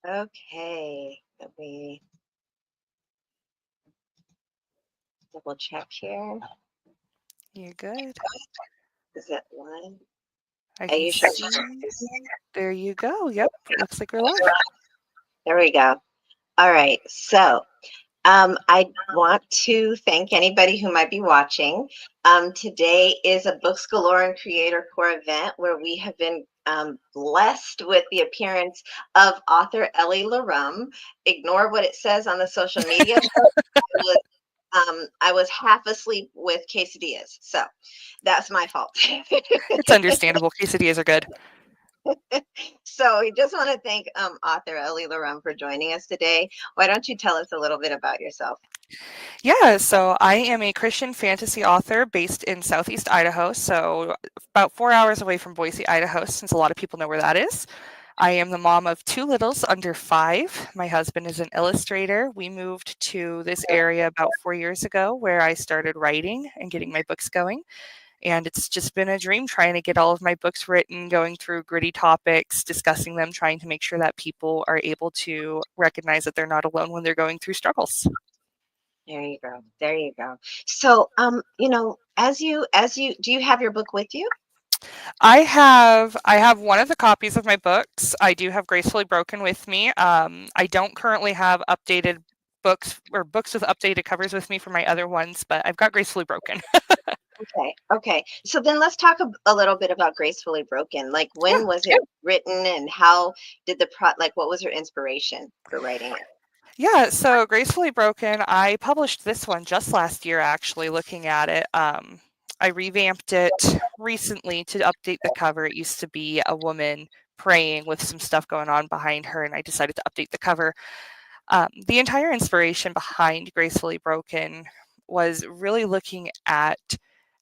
Okay, let me double check here. You're good. Is it one? I I can usually see. There you go. Yep. Looks like we're live. there we go. All right. So I want to thank anybody who might be watching. Today is a Books Galore and Creator Core event where we have been blessed with the appearance of author Ellie Larum. Ignore what it says on the social media. I was half asleep with quesadillas, so that's my fault. It's understandable. Quesadillas are good. So we just want to thank author Ellie Larum for joining us today. Why don't you tell us a little bit about yourself? Yeah, so I am a Christian fantasy author based in Southeast Idaho, so about 4 hours away from Boise, Idaho, since a lot of people know where that is. I am the mom of two littles under 5. My husband is an illustrator. We moved to this area about 4 years ago where I started writing and getting my books going. And it's just been a dream trying to get all of my books written, going through gritty topics, discussing them, trying to make sure that people are able to recognize that they're not alone when they're going through struggles. There you go. There you go. So, as you do you have your book with you? I have one of the copies of my books. I do have Gracefully Broken with me. I don't currently have updated books or books with updated covers with me for my other ones, but I've got Gracefully Broken. Okay. Okay. So then let's talk a little bit about Gracefully Broken. Like Yeah. when was it written and how did like what was your inspiration for writing it? Yeah, so Gracefully Broken, I published this one just last year, actually, looking at it. I revamped it recently to update the cover. It used to be a woman praying with some stuff going on behind her, and I decided to update the cover. The entire inspiration behind Gracefully Broken was really looking at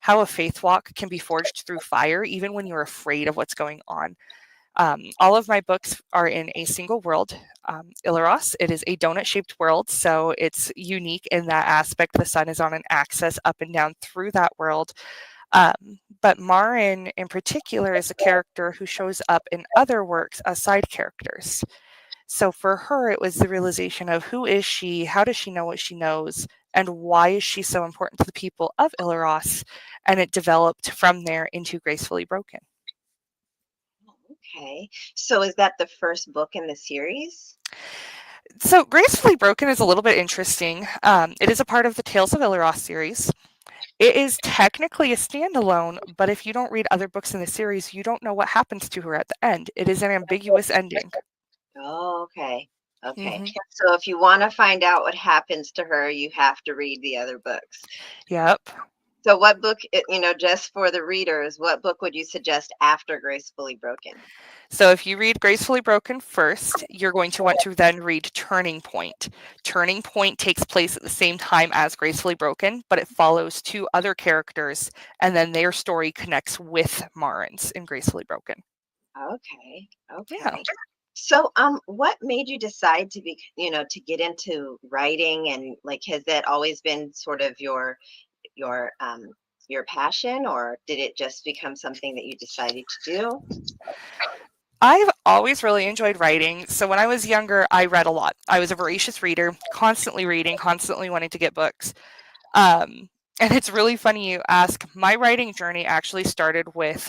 how a faith walk can be forged through fire, even when you're afraid of what's going on. All of my books are in a single world, Ilaros. It is a donut-shaped world, so it's unique in that aspect. The sun is on an axis up and down through that world. But Marin, in particular, is a character who shows up in other works as side characters. So for her, it was the realization of who is she, how does she know what she knows, and why is she so important to the people of Ilaros? And it developed from there into Gracefully Broken. Okay. So is that the first book in the series? So, Gracefully Broken is a little bit interesting. It is a part of the Tales of Ilaros series. It is technically a standalone, but if you don't read other books in the series, you don't know what happens to her at the end. It is an ambiguous ending. Oh, okay. Okay. Hmm. So if you want to find out what happens to her, you have to read the other books. Yep. So what book, just for the readers, what book would you suggest after Gracefully Broken? So, if you read Gracefully Broken first, you're going to want to then read Turning Point. Turning Point takes place at the same time as Gracefully Broken, but it follows two other characters, and then their story connects with Marin's in Gracefully Broken. Okay. Yeah. Okay. So, what made you decide to to get into writing and like, has that always been sort of your your passion, or did it just become something that you decided to do? I've always really enjoyed writing. So when I was younger, I read a lot. I was a voracious reader, constantly reading, constantly wanting to get books. And it's really funny you ask. My writing journey actually started with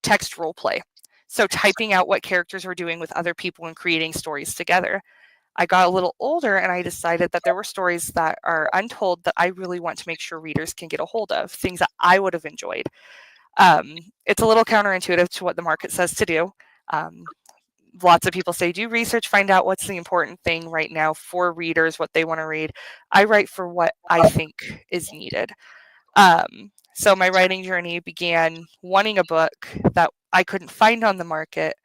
text role play. So typing out what characters were doing with other people and creating stories together. I got a little older and I decided that there were stories that are untold that I really want to make sure readers can get a hold of, things that I would have enjoyed. It's a little counterintuitive to what the market says to do. Um, Lots of people say do research, find out what's the important thing right now for readers, what they want to read. I write for what I think is needed. So my writing journey began wanting a book that I couldn't find on the market,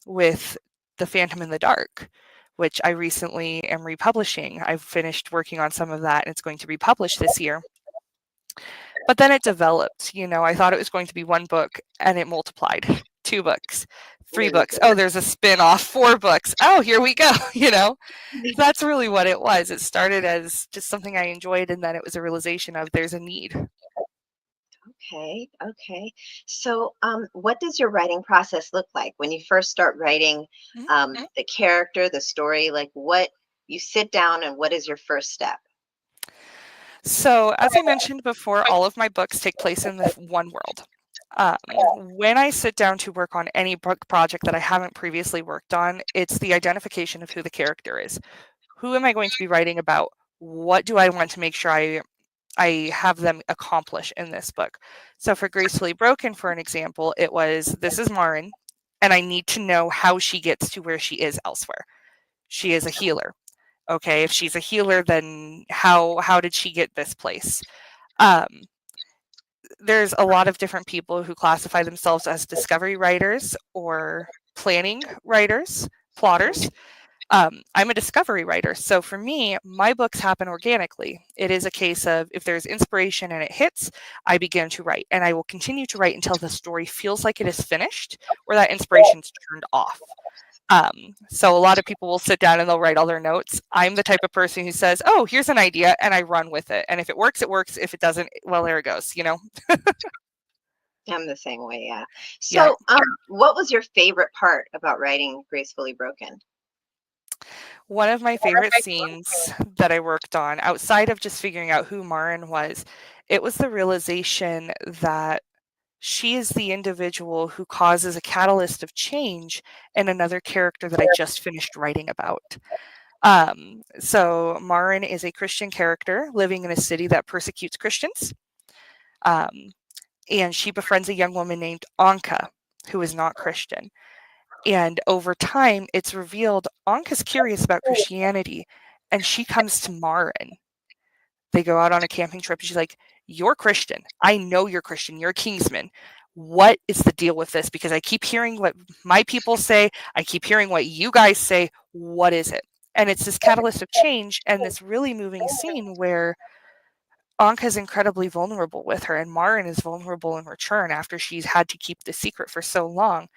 with The Phantom in the Dark, which I recently am republishing. I've finished working on some of that and it's going to be published this year. But then it developed. I thought it was going to be one book and it multiplied. 2 books, 3 books. Oh, there's a spin-off, 4 books. Oh, here we go, you know? That's really what it was. It started as just something I enjoyed, and then it was a realization of there's a need. Okay, okay. So, what does your writing process look like when you first start writing the character, the story? Like, what you sit down and what is your first step? So, as I mentioned before, all of my books take place in the one world. When I sit down to work on any book project that I haven't previously worked on, it's the identification of who the character is. Who am I going to be writing about? What do I want to make sure I have them accomplish in this book? So for Gracefully Broken, for an example, it was this is Marin, and I need to know how she gets to where she is elsewhere. She is a healer. Okay, if she's a healer, then how did she get this place? Um, there's a lot of different people who classify themselves as discovery writers or planning writers, plotters. I'm a discovery writer. So for me, my books happen organically. It is a case of if there's inspiration and it hits, I begin to write. And I will continue to write until the story feels like it is finished or that inspiration's turned off. So a lot of people will sit down and they'll write all their notes. I'm the type of person who says, "Oh, here's an idea," and I run with it. And if it works, it works. If it doesn't, well, there it goes. I'm the same way, yeah. Yeah. So, what was your favorite part about writing Gracefully Broken? One of my favorite scenes that I worked on, outside of just figuring out who Marin was, it was the realization that she is the individual who causes a catalyst of change in another character that I just finished writing about. So Marin is a Christian character living in a city that persecutes Christians. Um, and she befriends a young woman named Anka, who is not Christian. And over time, it's revealed Anka's curious about Christianity, and she comes to Marin. They go out on a camping trip, and she's like, "You're Christian. I know you're Christian. You're a Kingsman. What is the deal with this? Because I keep hearing what my people say. I keep hearing what you guys say. What is it?" And it's this catalyst of change and this really moving scene where Anka is incredibly vulnerable with her, and Marin is vulnerable in return after she's had to keep the secret for so long.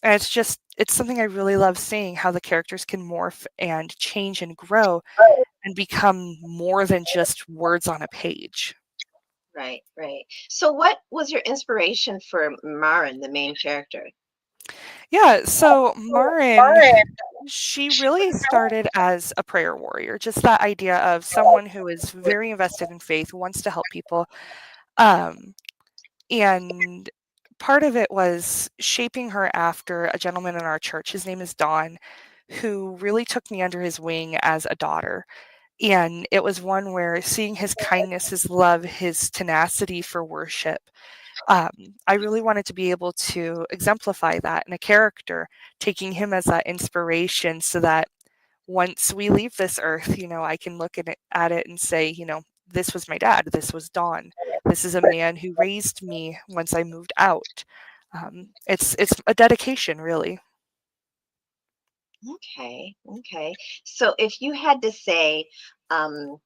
And it's something I really love seeing how the characters can morph and change and grow and become more than just words on a page. Right, right. So, what was your inspiration for Marin, the main character? Yeah, so Marin, she really started as a prayer warrior, just that idea of someone who is very invested in faith, wants to help people. Um, and part of it was shaping her after a gentleman in our church. His name is Don, who really took me under his wing as a daughter. And it was one where seeing his kindness, his love, his tenacity for worship, um, I really wanted to be able to exemplify that in a character, taking him as that inspiration so that once we leave this earth, I can look at it and say, this was my dad, this was Don, this is a man who raised me once I moved out. It's a dedication, really. Okay, okay. So, if you had to say um,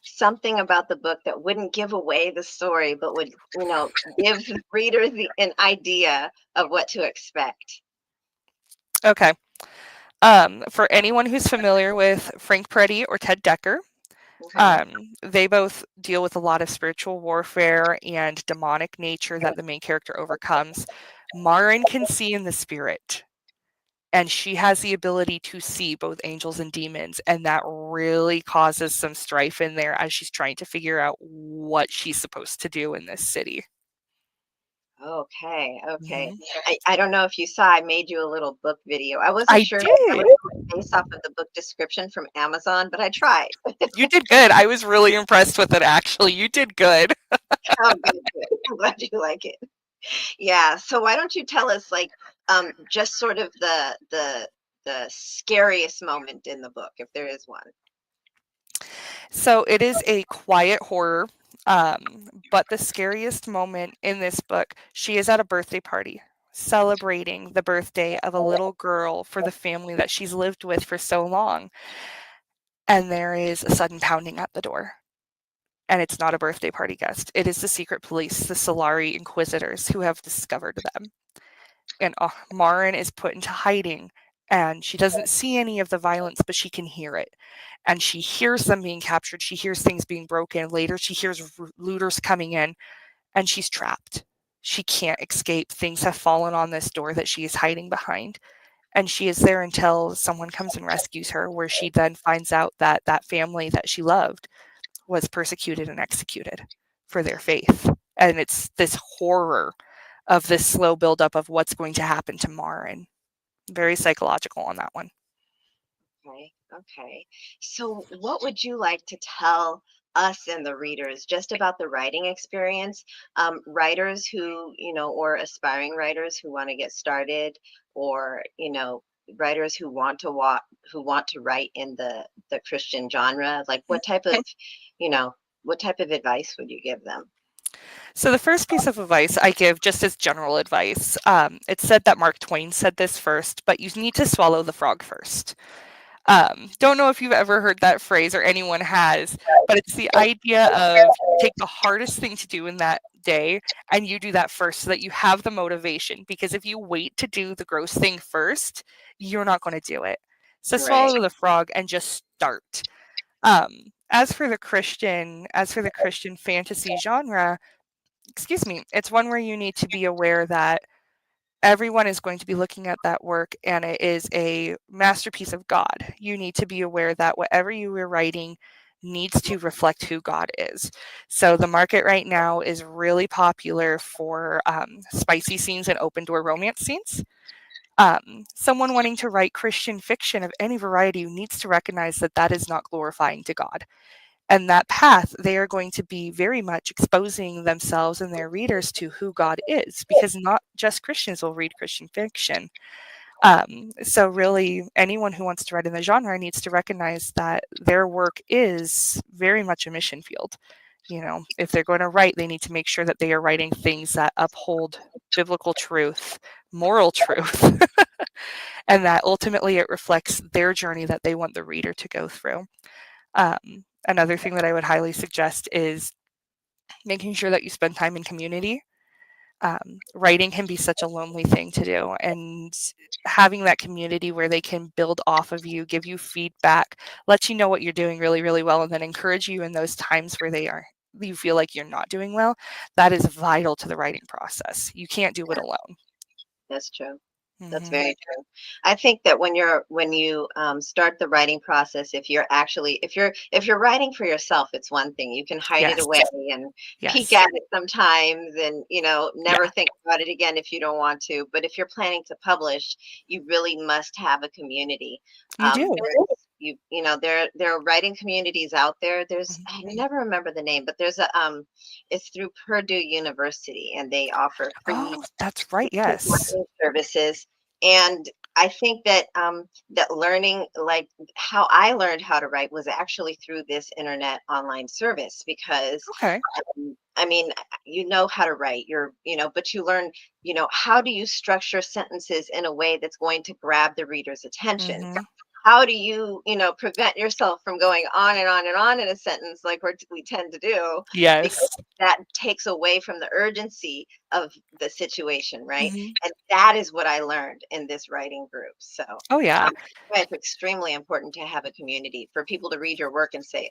something about the book that wouldn't give away the story, but would, give readers an idea of what to expect. Okay. For anyone who's familiar with Frank Peretti or Ted Decker, Okay. they both deal with a lot of spiritual warfare and demonic nature that the main character overcomes. Marin can see in the spirit, and she has the ability to see both angels and demons, and that really causes some strife in there as she's trying to figure out what she's supposed to do in this city. Okay, okay. Mhm. I don't know if you saw, I made you a little book video. I wasn't I sure if I did. was based off of the book description from Amazon, but I tried. You did good. I was really impressed with it, actually. You did good. Oh, good, good. I'm glad you like it. Yeah. So why don't you tell us, like, just sort of the scariest moment in the book, if there is one. So it is a quiet horror, but the scariest moment in this book, she is at a birthday party celebrating the birthday of a little girl for the family that she's lived with for so long. And there is a sudden pounding at the door. And it's not a birthday party guest. It is the secret police, the Solari Inquisitors, who have discovered them. And Marin is put into hiding, and she doesn't see any of the violence, but she can hear it. And she hears them being captured. She hears things being broken. Later, she hears looters coming in, and she's trapped. She can't escape. Things have fallen on this door that she is hiding behind. And she is there until someone comes and rescues her, where she then finds out that that family that she loved was persecuted and executed for their faith. And it's this horror of this slow buildup of what's going to happen tomorrow, and very psychological on that one. Okay. Okay. So, what would you like to tell us and the readers just about the writing experience? Writers who, or aspiring writers who want to get started, or, writers who want to write in the Christian genre. Like, you know, what type of advice would you give them? So, the first piece of advice I give, just as general advice, it's said that Mark Twain said this first, but you need to swallow the frog first. Don't know if you've ever heard that phrase or anyone has, but it's the idea of take the hardest thing to do in that day and you do that first so that you have the motivation. Because if you wait to do the gross thing first, you're not going to do it. So Right. swallow the frog and just start. As for the Christian fantasy genre, excuse me, it's one where you need to be aware that everyone is going to be looking at that work and it is a masterpiece of God. You need to be aware that whatever you are writing needs to reflect who God is. So the market right now is really popular for spicy scenes and open door romance scenes. Someone wanting to write Christian fiction of any variety needs to recognize that that is not glorifying to God. And that path, they are going to be very much exposing themselves and their readers to who God is, because not just Christians will read Christian fiction. So, really, anyone who wants to write in the genre needs to recognize that their work is very much a mission field. If they're going to write, they need to make sure that they are writing things that uphold biblical truth, moral truth, and that ultimately it reflects their journey that they want the reader to go through. Another thing that I would highly suggest is making sure that you spend time in community. Writing can be such a lonely thing to do, and having that community where they can build off of you, give you feedback, let you know what you're doing really, really well, and then encourage you in those times where you feel like you're not doing well. That is vital to the writing process. You can't do it alone. That's true. That's Hmm. very true. I think that when you start the writing process, if you're writing for yourself, it's one thing. You can hide it Yes. away and peek Yes. at it sometimes, and Yeah, never think about it again if you don't want to. But if you're planning to publish, you really must have a community. you do. There are writing communities out there. There's Mhm. I never remember the name, but there's a it's through Purdue University, and they offer free Oh, that's right. Yes. services. And I think that that learning, like how I learned how to write, was actually through this internet online service. Because Okay. I mean, you know how to write, but you learn, how do you structure sentences in a way that's going to grab the reader's attention? Hmm. How do you, prevent yourself from going on and on and on in a sentence like we tend to do, because Yes. that takes away from the urgency of the situation, right? Hmm. And that is what I learned in this writing group. So Oh, yeah. it's extremely important to have a community for people to read your work and say,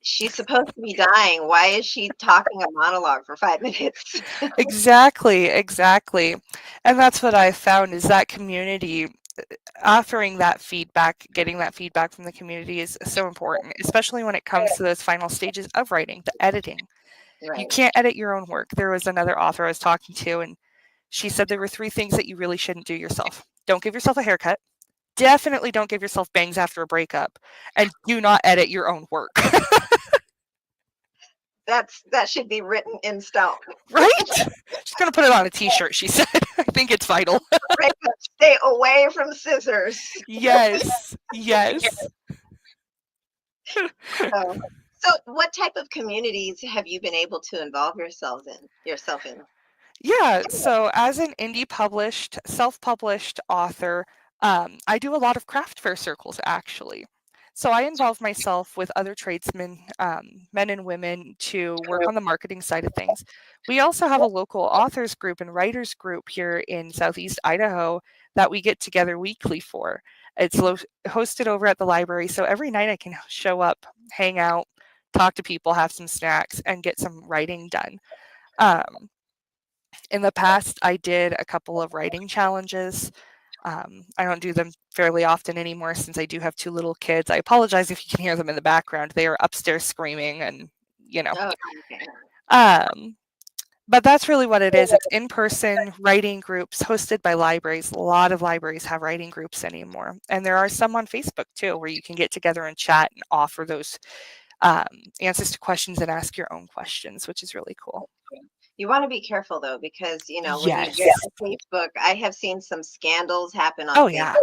she's supposed to be dying. Why is she talking a monologue for 5 minutes? Exactly, exactly. And that's what I found is that community, offering that feedback, getting that feedback from the community is so important, especially when it comes to those final stages of writing, the editing. You Right. can't edit your own work. There was another author I was talking to, and she said there were three things that you really shouldn't do yourself. Don't give yourself a haircut. Definitely don't give yourself bangs after a breakup. And do not edit your own work. That should be written in stone. Right? She's going to put it on a t shirt, she said. I think it's vital. Breakup, stay away from scissors. Yes. Yes. So, so what type of communities have you been able to involve yourself in? Yeah, so as an indie published, self-published author, I do a lot of craft fair circles actually. So I involve myself with other tradesmen, men and women, to work on the marketing side of things. We also have a local authors group and writers group here in Southeast Idaho that we get together weekly for. It's hosted over at the library, so every night I can show up, hang out, talk to people, have some snacks, and get some writing done. Um, in the past, I did a couple of writing challenges. I don't do them fairly often anymore since I do have 2 little kids. I apologize if you can hear them in the background. They are upstairs screaming and, you know. Oh, okay. Um, but that's really what it is. It's in-person writing groups hosted by libraries. A lot of libraries have writing groups anymore. And there are some on Facebook too, where you can get together and chat and offer those answers to questions and ask your own questions, which is really cool. You want to be careful though, because when you Yes. get to Facebook, I have seen some scandals happen on Oh, Facebook. yeah.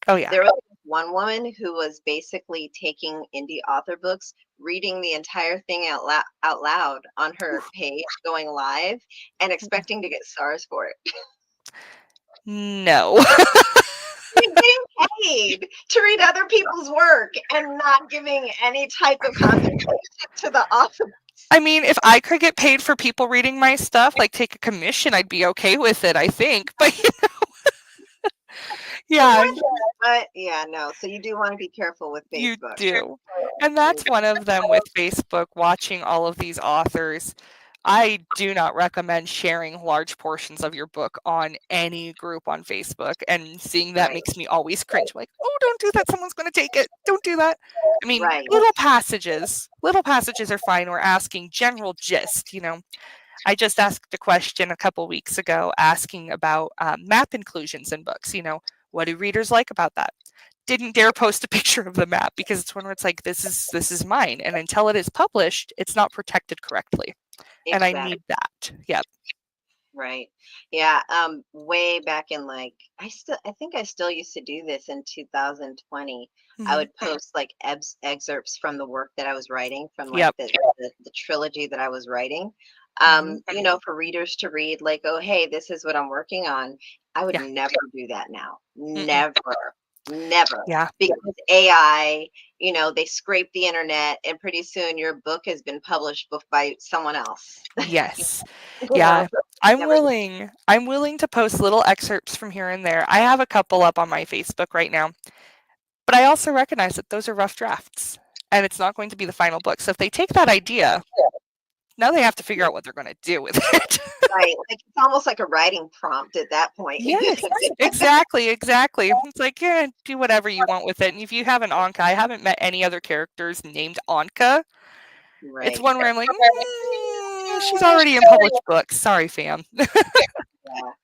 Oh, yeah. There was one woman who was basically taking indie author books, reading the entire thing out loud on her page, going live, and expecting to get stars for it. No. You're getting paid to read other people's work and not giving any type of compensation to the author. I mean, if I could get paid for people reading my stuff, like take a commission, I'd be okay with it, I think. But yeah, But yeah, no. So you do want to be careful with you Facebook. do. And that's one of them with Facebook, watching all of these authors. I do not recommend sharing large portions of your book on any group on Facebook, and seeing that Right. makes me always cringe. I'm like, oh, don't do that. Someone's going to take it. Don't do that. I mean, Right. little passages are fine. We're asking general gist, I just asked a question a couple weeks ago asking about map inclusions in books. What do readers like about that? Didn't dare post a picture of the map because it's one where it's like, this is mine, and until it is published, it's not protected correctly, and I Exactly. need that. Yep. Right. Yeah. Way back in I think I still used to do this in 2020. I would post like excerpts from the work that I was writing, from like Yep. the trilogy that I was writing. Mhm. For readers to read, like, oh, hey, this is what I'm working on. I would Yeah. never do that now. Mm-mm. Never. Yeah. Because AI, they scrape the internet, and pretty soon your book has been published by someone else. Yes. You Yeah. know? I'm Never. willing to post little excerpts from here and there. I have a couple up on my Facebook right now. But I also recognize that those are rough drafts, and it's not going to be the final book. So if they take that idea, now they have to figure out what they're going to do with it. Right. Like it's almost like a writing prompt at that point. Yes, exactly. It's like, yeah, do whatever you want with it. And if you have an Anka, I haven't met any other characters named Anka. Right. It's one where I'm like, she's already in published books. Sorry, fam.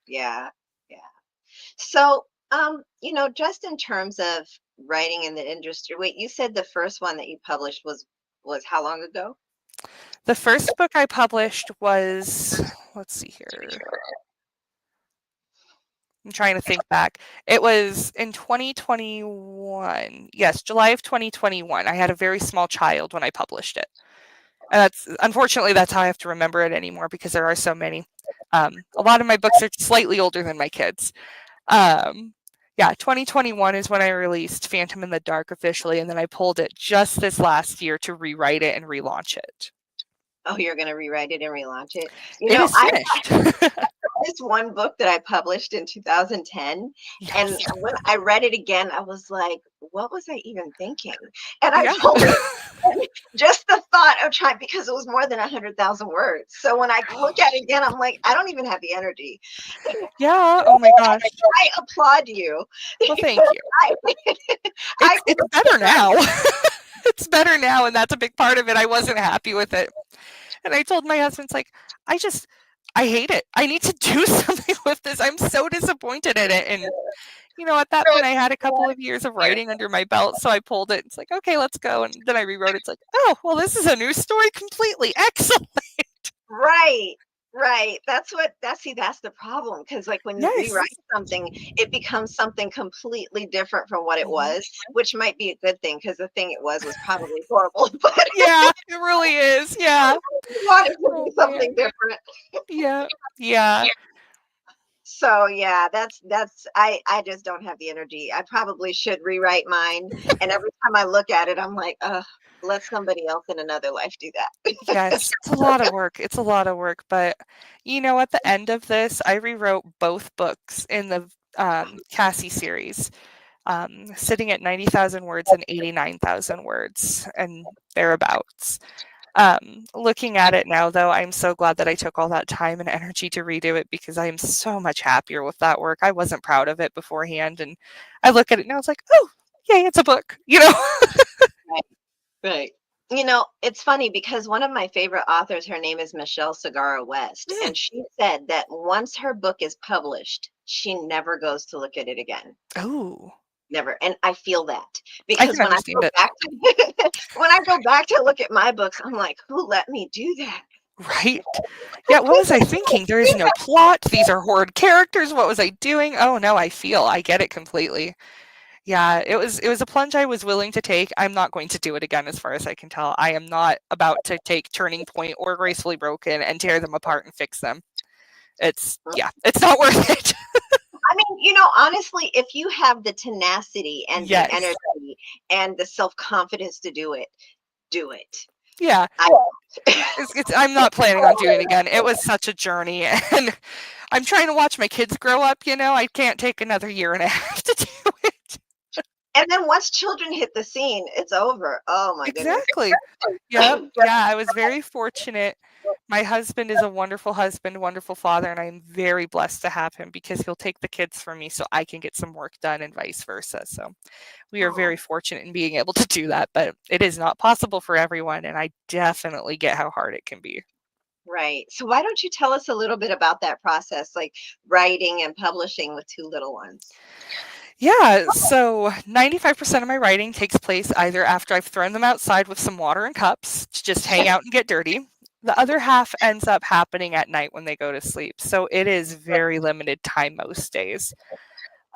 Yeah. So, just in terms of writing in the industry, wait, you said the first one that you published was how long ago? The first book I published was, let's see here. I'm trying to think back. It was in 2021. Yes, July of 2021. I had a very small child when I published it. And unfortunately, that's how I have to remember it anymore because there are so many. A lot of my books are slightly older than my kids. 2021 is when I released Phantom in the Dark officially, and then I pulled it just this last year to rewrite it and relaunch it. Oh, you're going to rewrite it and relaunch it? It is finished. This one book that I published in 2010, Yes. and when I read it again, I was like, what was I even thinking? And I told just the thought of trying, because it was more than 100,000 words. So when I look at it again, I'm like, I don't even have the energy. Yeah. Oh my gosh. I applaud you. Well, thank you. It's better now. It's better now, and that's a big part of it. I wasn't happy with it. And I told my husband, it's like, I hate it. I need to do something with this. I'm so disappointed in it. And, at that point, I had a couple of years of writing under my belt. So I pulled it. It's like, okay, let's go. And then I rewrote it. It's like, oh, well, this is a new story completely. Excellent. Right. That's the problem. Because when you rewrite something, it becomes something completely different from what it was, which might be a good thing because the thing it was probably horrible. But yeah, it really is. Yeah. You want it to be something different. Yeah. So yeah, that's I just don't have the energy. I probably should rewrite mine. And every time I look at it, I'm like, let somebody else in another life do that. Yes, it's a lot of work. It's a lot of work. But, at the end of this, I rewrote both books in the Cassie series, sitting at 90,000 words and 89,000 words and thereabouts. Looking at it now, though, I'm so glad that I took all that time and energy to redo it because I am so much happier with that work. I wasn't proud of it beforehand, and I look at it now, it's like, oh, yay, it's a book, you know? Right. Right. You know, it's funny because one of my favorite authors, her name is Michelle Segarra West, Mm. and she said that once her book is published, she never goes to look at it again. Oh, Never. And I feel that I because can when I understand go it. back to when I go back to look at my books, I'm like, who let me do that? Right? Yeah, what was I thinking? There is no plot. These are horrid characters. What was I doing? Oh no, I get it completely. Yeah, it was a plunge I was willing to take. I'm not going to do it again as far as I can tell. I am not about to take Turning Point or Gracefully Broken and tear them apart and fix them. It's not worth it. I mean, honestly, if you have the tenacity and the Yes. energy and the self-confidence to do it, do it. Yeah. I I'm not planning on doing it again. It was such a journey, and I'm trying to watch my kids grow up, you know? I can't take another year and a half to do it. And then once children hit the scene, it's over. Oh my goodness. Exactly. Yep. Yeah, I was very fortunate. My husband is a wonderful husband, wonderful father, and I'm very blessed to have him because he'll take the kids from me so I can get some work done and vice versa. So we are Oh, very fortunate in being able to do that, but it is not possible for everyone, and I definitely get how hard it can be. right. So why don't you tell us a little bit about that process, like writing and publishing with two little ones? Yeah, so 95% of my writing takes place either after I've thrown them outside with some water and cups to just hang out and get dirty. The other half ends up happening at night when they go to sleep. So it is very limited time most days.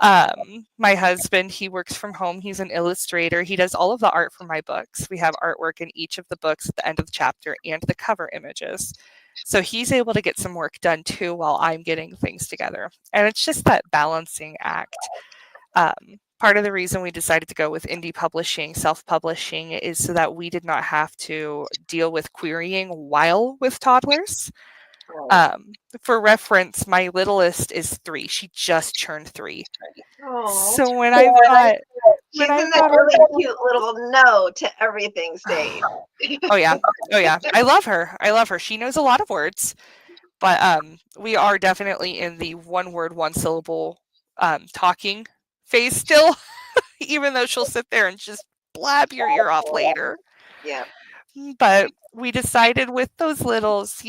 My husband, he works from home. He's an illustrator. He does all of the art for my books. We have artwork in each of the books at the end of the chapter and the cover images. So he's able to get some work done too while I'm getting things together. And it's just that balancing act. Part of the reason we decided to go with indie publishing, self publishing, is so that we did not have to deal with querying while with toddlers. Right. Um, for reference, my littlest is 3. She just turned 3. Oh, So when she's in I've that got her, really cute little no to everything stage. oh yeah, oh yeah, I love her. I love her. She knows a lot of words, but we are definitely in the one word, one syllable talking phase still. Even though she'll sit there and just blab your ear off later. Yeah. But we decided with those littles,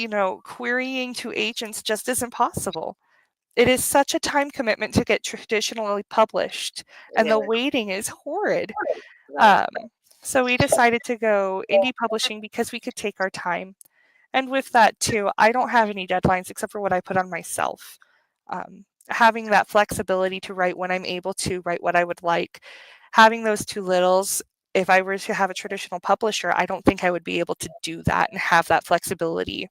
querying to agents just isn't possible. It is such a time commitment to get traditionally published, It and the is. waiting is horrid. Right. Um, so we decided to go indie publishing because we could take our time. And with that too, I don't have any deadlines except for what I put on myself. Having that flexibility to write when I'm able to write what I would like, having those two littles, if I were to have a traditional publisher, I don't think I would be able to do that and have that flexibility.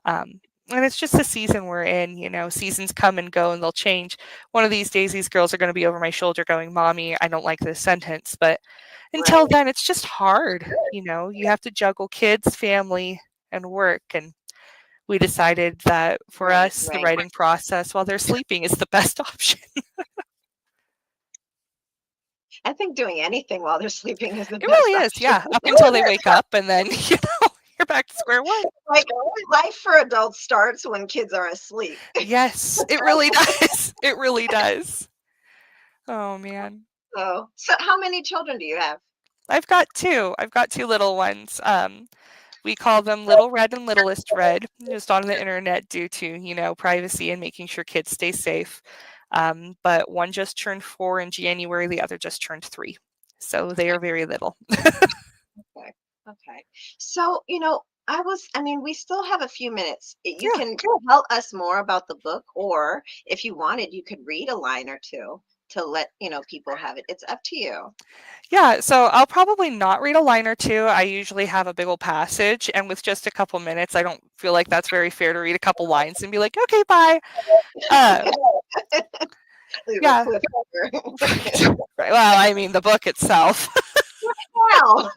And it's just the season we're in, seasons come and go and they'll change. One of these days, these girls are going to be over my shoulder going, Mommy, I don't like this sentence. But until Right. then, it's just hard. You have to juggle kids, family, and work. And we decided that for Right. us, the Right. writing process while they're sleeping is the best option. I think doing anything while they're sleeping is the It best really is, option. yeah, up until they wake up and then, you're back to square one. Like life for adults starts when kids are asleep. Yes, it really does. It really does. Oh, man. So how many children do you have? I've got 2. I've got 2 little ones. We call them Little Red and Littlest Red, just on the internet due to, privacy and making sure kids stay safe. But one just turned 4 in January, the other just turned 3. So they are very little. Okay. Okay. So, I mean, we still have a few minutes. You Yeah. can tell us more about the book, or if you wanted, you could read a line or two to let, people have it. It's up to you. Yeah, so I'll probably not read a line or two. I usually have a big old passage, and with just a couple minutes, I don't feel like that's very fair to read a couple lines and be like, okay, bye. Um, Leave a yeah, cliffhanger. right. Well, I mean, the book itself. Wow.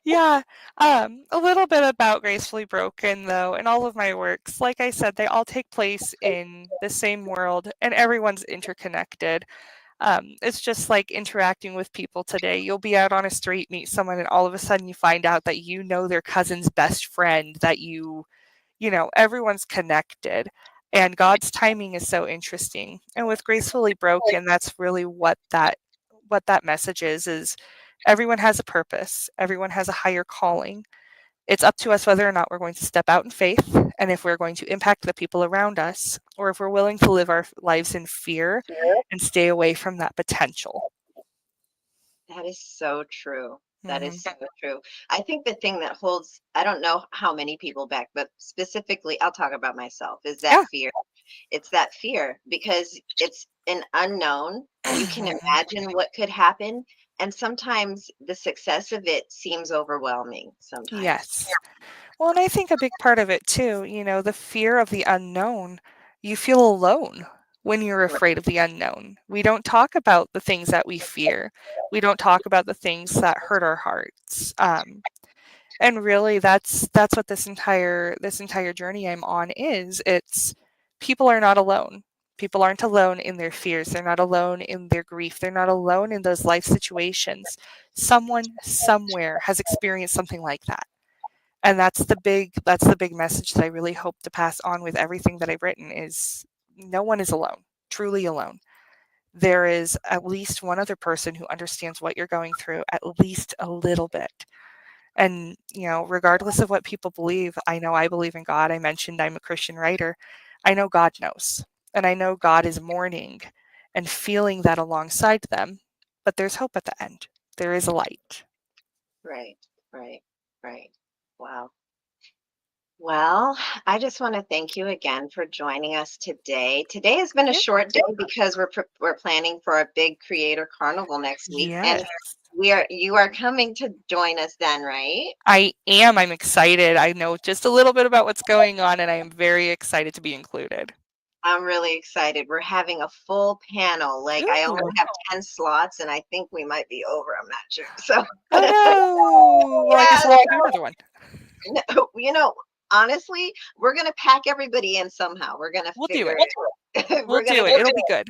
Yeah, a little bit about Gracefully Broken, though, and all of my works. Like I said, they all take place in the same world, and everyone's interconnected. It's just like interacting with people today. You'll be out on a street, meet someone, and all of a sudden you find out that you know their cousin's best friend, that everyone's connected. And God's timing is so interesting. And with Gracefully Broken, that's really what that message is everyone has a purpose. Everyone has a higher calling. It's up to us whether or not we're going to step out in faith and if we're going to impact the people around us, or if we're willing to live our lives in fear and stay away from that potential. That is so true. That Mhm. is so true. I think the thing that holds, I don't know how many people back, but specifically, I'll talk about myself, is that Yeah. fear. It's that fear because it's an unknown. You can imagine what could happen. And sometimes the success of it seems overwhelming sometimes. Yes. Well, and I think a big part of it too, the fear of the unknown, you feel alone when you're afraid of the unknown. We don't talk about the things that we fear. We don't talk about the things that hurt our hearts. And really that's what this entire journey I'm on is. It's people are not alone. People aren't alone in their fears. They're not alone in their grief. They're not alone in those life situations. Someone somewhere has experienced something like that. And that's the big message that I really hope to pass on with everything that I've written is no one is alone, truly alone. There is at least one other person who understands what you're going through at least a little bit. And, regardless of what people believe, I know I believe in God. I mentioned I'm a Christian writer. I know God knows. And I know God is mourning and feeling that alongside them. But there's hope at the end. There is a light. Right, right, right. Wow. Well, I just want to thank you again for joining us today. Today has been a Yeah. short day because we're planning for a big creator carnival next week, and Yes. you are coming to join us then, right? I am. I'm excited. I know just a little bit about what's going on, and I am very excited to be included. I'm really excited. We're having a full panel. Like I only Ooh. have 10 slots, and I think we might be over. I'm not sure. So Oh no. Well, I guess yeah, we'll have to do another one. no, honestly, we're gonna pack everybody in somehow. We're gonna We'll do figure it. it. We'll We're gonna do it. It'll be good.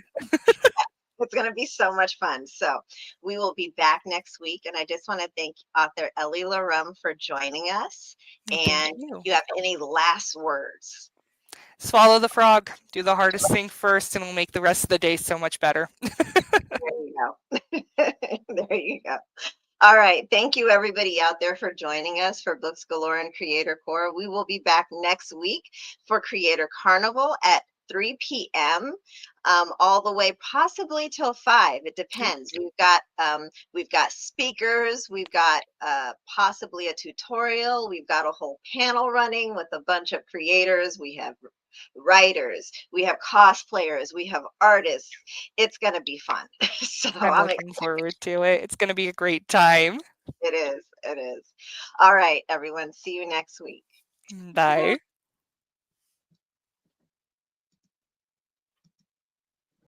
It's going to be so much fun. So we will be back next week. And I just want to thank author Ellie Larum for joining us. Thank And you. you have any last words? Swallow the frog. Do the hardest thing first, and it'll make the rest of the day so much better. There you go. There you go. All right. Thank you, everybody out there, for joining us for Books Galore and Creator Core. We will be back next week for Creator Carnival at 3 p.m. All the way possibly till 5. It depends. We've got speakers. We've got possibly a tutorial. We've got a whole panel running with a bunch of creators. We have writers. We have cosplayers. We have artists. It's going to be fun. So I'm I'm looking forward to it. It's going to be a great time. It is. It is. All right, everyone. See you next week. Bye.